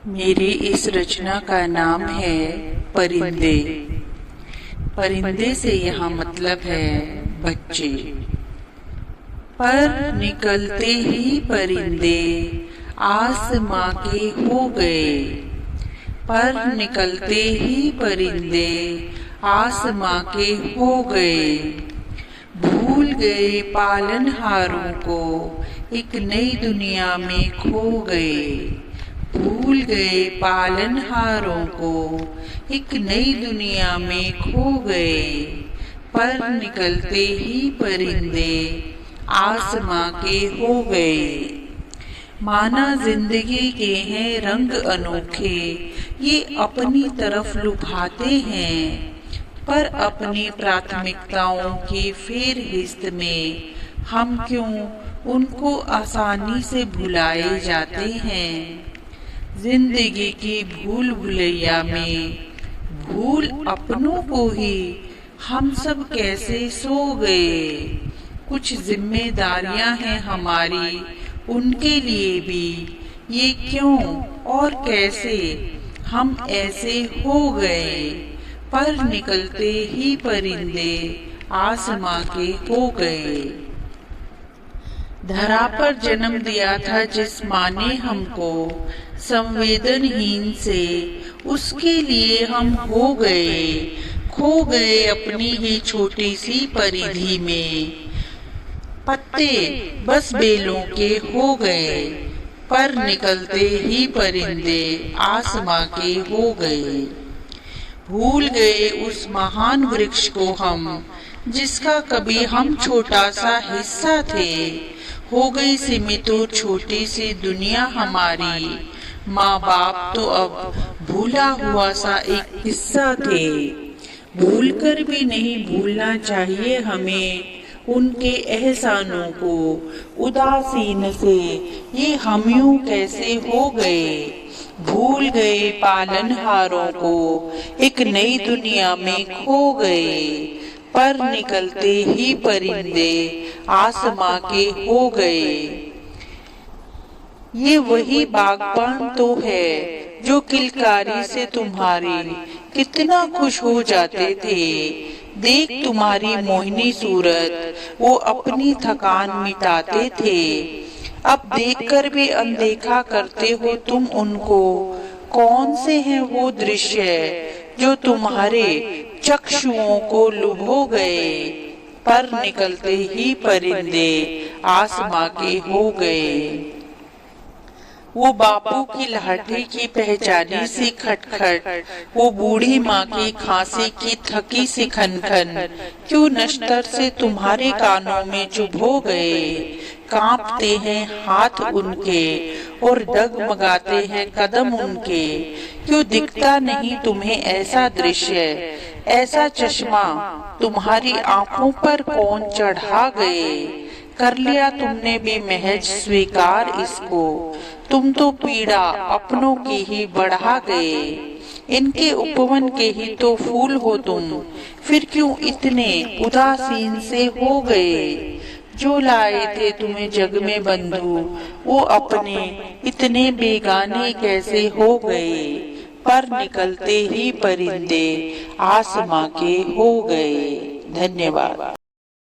मेरी इस रचना का नाम है परिंदे। परिंदे से यहाँ मतलब है बच्चे। पर निकलते ही परिंदे आसमां के हो गए। पर निकलते ही परिंदे आसमां के हो गए। भूल गए पालनहारों को, एक नई दुनिया में खो गए। भूल गए पालनहारों को, एक नई दुनिया में खो गए। पर निकलते ही परिंदे आसमां के हो गए। माना जिंदगी के हैं रंग अनोखे, ये अपनी तरफ लुभाते हैं। पर अपनी प्राथमिकताओं की फेरहिस्त में हम क्यों उनको आसानी से भुलाए जाते हैं। जिंदगी की भूल भुलैया में भूल अपनों को ही हम सब कैसे सो गए। कुछ जिम्मेदारियां हैं हमारी उनके लिए भी, ये क्यों और कैसे हम ऐसे हो गए। पर निकलते ही परिंदे आसमां के हो गए। धरा पर जन्म दिया था जिस माँ ने हमको, संवेदनहीन से उसके लिए हम हो गए। खो गए अपनी ही छोटी सी परिधि में, पत्ते बस बेलों के हो गए। पर निकलते ही परिंदे आसमां के हो गए। भूल गए उस महान वृक्ष को हम, जिसका कभी हम छोटा सा हिस्सा थे। हो गई सीमित और छोटी सी दुनिया हमारी, माँ बाप तो अब भूला हुआ सा एक किस्सा थे। भूलकर भी नहीं भूलना चाहिए हमें उनके एहसानों को। उदासीन से ये हम यूं कैसे हो गए। भूल गए पालनहारों को, एक नई दुनिया में खो गए। पर निकलते ही परिंदे आसमां के हो गए। ये वही बागबान तो है जो किलकारी से तुम्हारी कितना खुश हो जाते थे। देख तुम्हारी मोहिनी सूरत वो अपनी थकान मिटाते थे। अब देखकर भी अनदेखा करते हो तुम उनको। कौन से हैं वो दृश्य जो तुम्हारे चक्षुओं को लुभो गए। पर निकलते ही परिंदे आसमां के हो गए। वो बापू की लाठी की पहचानी सी खटखट, वो बूढ़ी माँ की खांसी की थकी सी खनखन, क्यों नश्तर से तुम्हारे कानों में चुभ हो गए। कांपते हैं हाथ उनके और डगमगाते हैं कदम उनके। क्यों दिखता नहीं तुम्हें ऐसा दृश्य, ऐसा चश्मा तुम्हारी आंखों पर कौन चढ़ा गए। कर लिया तुमने भी महज स्वीकार इसको, तुम तो पीड़ा अपनों की ही बढ़ा गए। इनके उपवन के ही तो फूल हो तुम, फिर क्यों इतने उदासीन से हो गए। जो लाए थे तुम्हें जग में बंधु, वो अपने इतने बेगाने कैसे हो गए। पर निकलते ही परिंदे आसमां के हो गए। धन्यवाद।